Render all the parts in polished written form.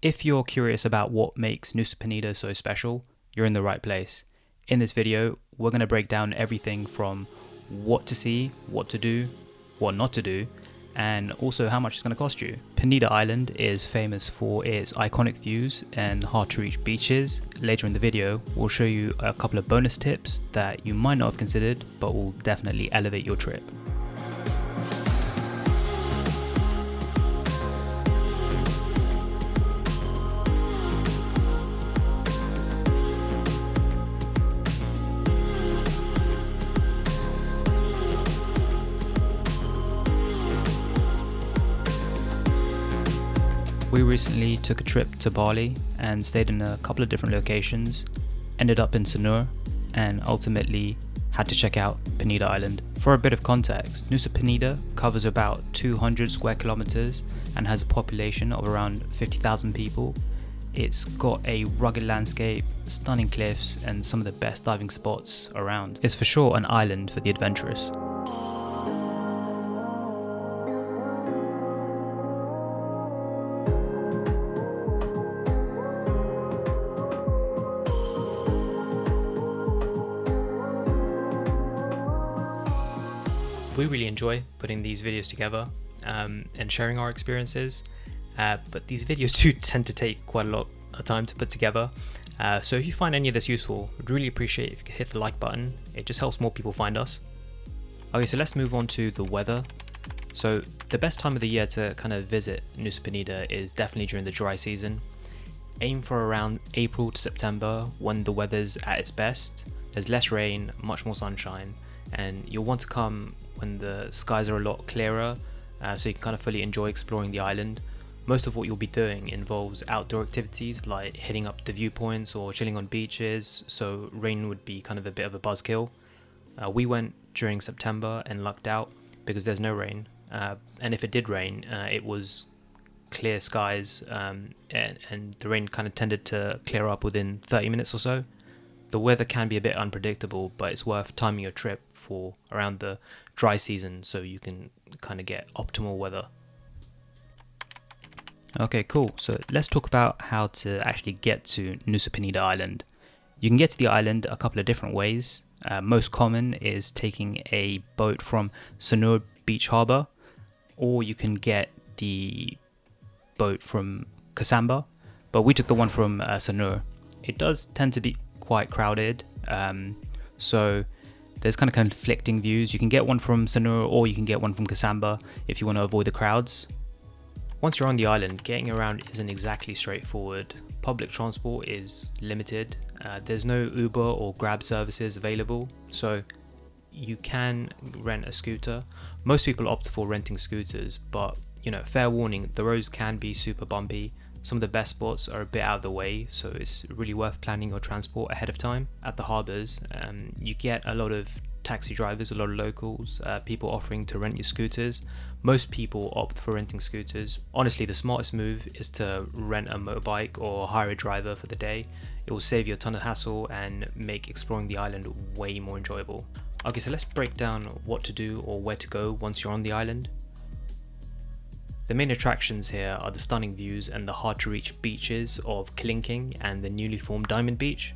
If you're curious about what makes Nusa Penida so special, you're in the right place. In this video, we're going to break down everything from what to see, what to do, what not to do, and also how much it's going to cost you. Penida Island is famous for its iconic views and hard to reach beaches. Later in the video, we'll show you a couple of bonus tips that you might not have considered, but will definitely elevate your trip. We recently took a trip to Bali and stayed in a couple of different locations, ended up in Sanur, and ultimately had to check out Penida Island. For a bit of context, Nusa Penida covers about 200 square kilometers and has a population of around 50,000 people. It's got a rugged landscape, stunning cliffs, and some of the best diving spots around. It's for sure an island for the adventurous. We really enjoy putting these videos together and sharing our experiences, but these videos do tend to take quite a lot of time to put together. So if you find any of this useful, I'd really appreciate if you could hit the like button. It just helps more people find us. Okay, so let's move on to the weather. So the best time of the year to kind of visit Nusa Penida is definitely during the dry season. Aim for around April to September when the weather's at its best. There's less rain, much more sunshine, and you'll want to come when the skies are a lot clearer, so you can kind of fully enjoy exploring the island. Most of what you'll be doing involves outdoor activities like hitting up the viewpoints or chilling on beaches, so rain would be kind of a bit of a buzzkill. We went during September and lucked out because there's no rain, and if it did rain, it was clear skies, and the rain kind of tended to clear up within 30 minutes or so. The weather can be a bit unpredictable, but it's worth timing your trip for around the dry season so you can kind of get optimal weather. Okay, cool. So let's talk about how to actually get to Nusa Penida Island. You can get to the island a couple of different ways. Most common is taking a boat from Sanur Beach Harbour, or you can get the boat from Kasamba, but we took the one from Sanur. It does tend to be quite crowded, so there's kind of conflicting views. You can get one from Sanur or you can get one from Kasamba if you want to avoid the crowds. Once you're on the island, getting around isn't exactly straightforward. Public transport is limited. There's no Uber or Grab services available, so you can rent a scooter. Most people opt for renting scooters, but fair warning, the roads can be super bumpy. Some of the best spots are a bit out of the way, so it's really worth planning your transport ahead of time. At the harbours, you get a lot of taxi drivers, a lot of locals, people offering to rent your scooters. Most people opt for renting scooters. Honestly, the smartest move is to rent a motorbike or hire a driver for the day. It will save you a ton of hassle and make exploring the island way more enjoyable. Okay, so let's break down what to do or where to go once you're on the island. The main attractions here are the stunning views and the hard to reach beaches of Klingking and the newly formed Diamond Beach.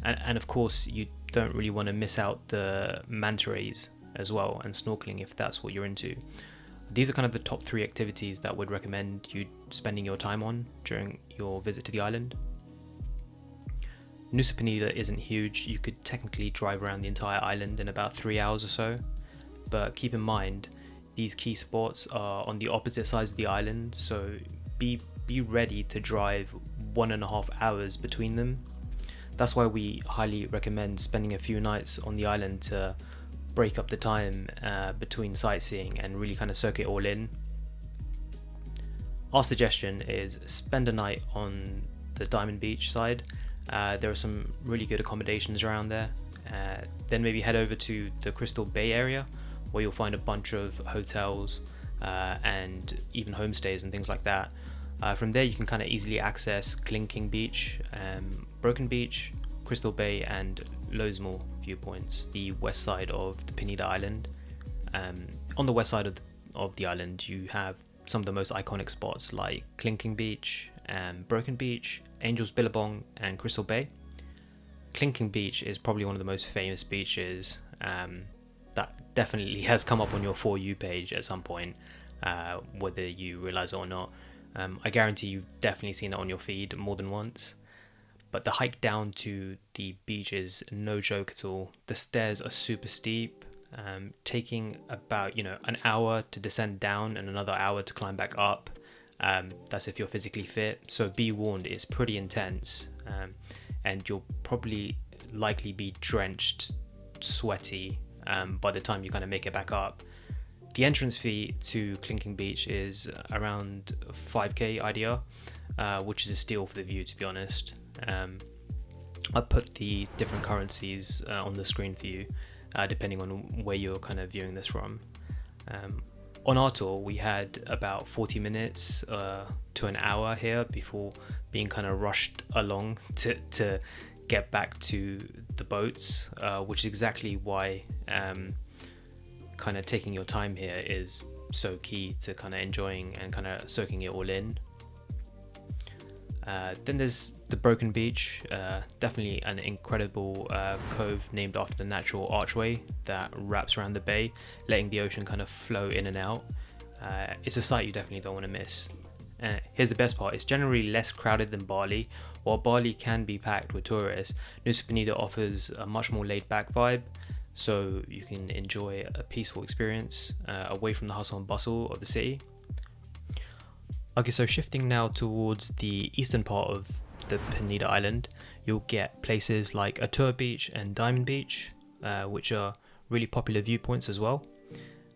And of course, you don't really want to miss out the manta rays as well and snorkeling if that's what you're into. These are kind of the top 3 activities that would recommend you spending your time on during your visit to the island. Nusa Penida isn't huge. You could technically drive around the entire island in about 3 hours or so, but keep in mind these key spots are on the opposite sides of the island, so be ready to drive 1.5 hours between them. That's why we highly recommend spending a few nights on the island to break up the time between sightseeing and really kind of soak it all in. Our suggestion is spend a night on the Diamond Beach side. There are some really good accommodations around there. Then maybe head over to the Crystal Bay area, where you'll find a bunch of hotels and even homestays and things like that. From there you can kind of easily access Klingking Beach, Broken Beach, Crystal Bay, and loads more viewpoints. The west side of the Penida Island. On the west side of the island you have some of the most iconic spots like Klingking Beach Broken Beach, Angel's Billabong, and Crystal Bay. Klingking Beach is probably one of the most famous beaches that definitely has come up on your For You page at some point, whether you realize it or not. I guarantee you've definitely seen it on your feed more than once. But the hike down to the beach is no joke at all. The stairs are super steep, taking about an hour to descend down and another hour to climb back up. That's if you're physically fit. So be warned, it's pretty intense, and you'll probably likely be drenched, sweaty by the time you kind of make it back up. The entrance fee to Klingking Beach is around 5k IDR, which is a steal for the view, to be honest. I put the different currencies on the screen for you, depending on where you're kind of viewing this from. On our tour, we had about 40 minutes to an hour here before being kind of rushed along to get back to the boats, which is exactly why kind of taking your time here is so key to kind of enjoying and kind of soaking it all in. Then there's the Broken Beach, definitely an incredible cove named after the natural archway that wraps around the bay, letting the ocean kind of flow in and out. It's a sight you definitely don't want to miss. Here's the best part, it's generally less crowded than Bali. While Bali can be packed with tourists, Nusa Penida offers a much more laid back vibe, so you can enjoy a peaceful experience away from the hustle and bustle of the city. Okay, so shifting now towards the eastern part of the Penida Island, you'll get places like Atuh Beach and Diamond Beach, which are really popular viewpoints as well.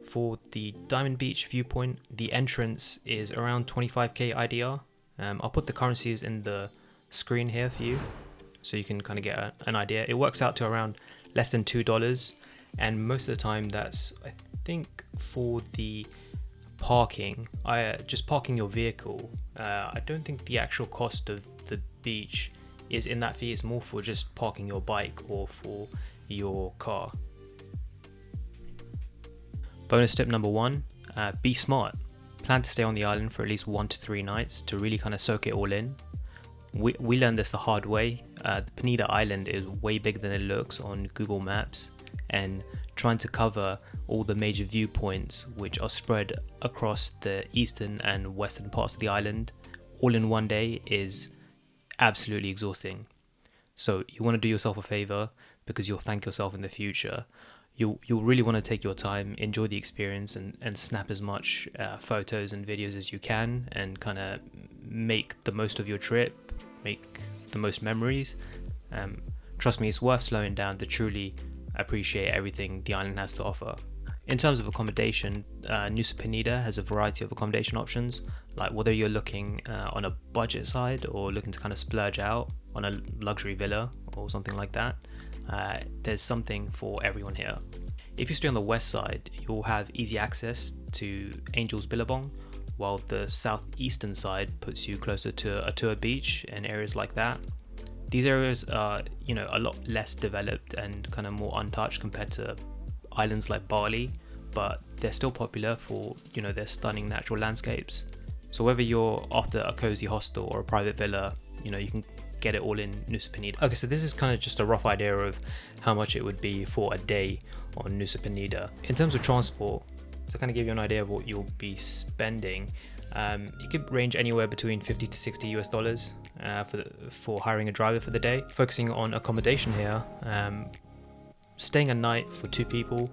For the Diamond Beach viewpoint, the entrance is around 25k IDR. I'll put the currencies in the screen here for you, so you can kind of get an idea. It works out to around less than $2, and most of the time that's, I think, for the parking, just parking your vehicle. I don't think the actual cost of the beach is in that fee. It's more for just parking your bike or for your car. Bonus tip number 1, be smart. Plan to stay on the island for at least 1 to 3 nights to really kind of soak it all in. We learned this the hard way. The Penida Island is way bigger than it looks on Google Maps, and trying to cover all the major viewpoints which are spread across the eastern and western parts of the island all in one day is absolutely exhausting. So you want to do yourself a favor, because you'll thank yourself in the future. You'll really want to take your time, enjoy the experience, and snap as much photos and videos as you can, and kind of make the most of your trip, make the most memories. Trust me, it's worth slowing down to truly appreciate everything the island has to offer. In terms of accommodation, Nusa Penida has a variety of accommodation options, like whether you're looking on a budget side or looking to kind of splurge out on a luxury villa or something like that. There's something for everyone here. If you stay on the west side, you'll have easy access to Angel's Billabong, while the southeastern side puts you closer to Atuh Beach and areas like that. These areas are, a lot less developed and kind of more untouched compared to islands like Bali, but they're still popular for, their stunning natural landscapes. So whether you're after a cozy hostel or a private villa, you can get it all in Nusa Penida. Okay, so this is kind of just a rough idea of how much it would be for a day on Nusa Penida. In terms of transport, to kind of give you an idea of what you'll be spending, it could range anywhere between $50 to $60 for hiring a driver for the day. Focusing on accommodation here, staying a night for 2 people,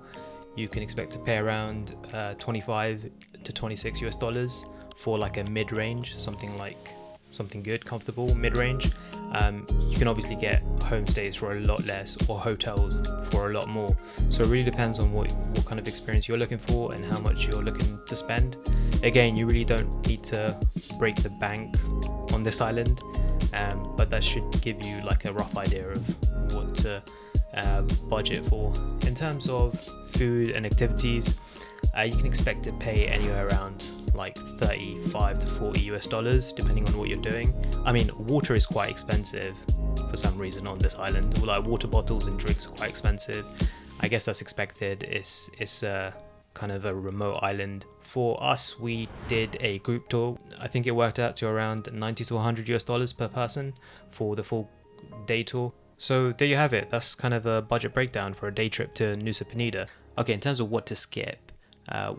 you can expect to pay around $25 to $26 for like a mid-range, something good, comfortable, mid-range. You can obviously get homestays for a lot less or hotels for a lot more. So it really depends on what kind of experience you're looking for and how much you're looking to spend. Again, you really don't need to break the bank on this island, but that should give you like a rough idea of what to budget for. In terms of food and activities, you can expect to pay anywhere around like $35 to $40 depending on what you're doing. I mean, water is quite expensive for some reason on this island. Like water bottles and drinks are quite expensive. I guess that's expected. It's kind kind of a remote island. For us, we did a group tour. I think it worked out to around 90 to 100 US dollars per person for the full day tour. So there you have it. That's kind of a budget breakdown for a day trip to Nusa Penida. Okay, in terms of what to skip,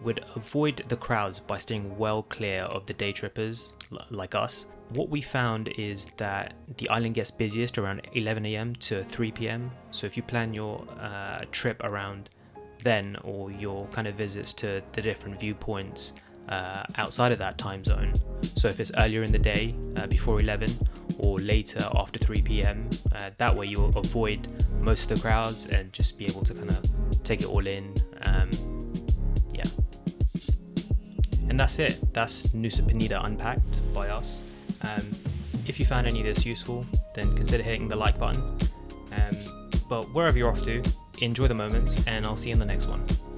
would avoid the crowds by staying well clear of the day trippers like us. What we found is that the island gets busiest around 11 a.m. to 3 p.m. So if you plan your trip around then, or your kind of visits to the different viewpoints outside of that time zone, so if it's earlier in the day before 11 or later after 3 p.m, that way you'll avoid most of the crowds and just be able to kind of take it all in. Yeah, and that's it. That's Nusa Penida Unpacked by us. If you found any of this useful, then consider hitting the like button. But wherever you're off to, enjoy the moments, and I'll see you in the next one.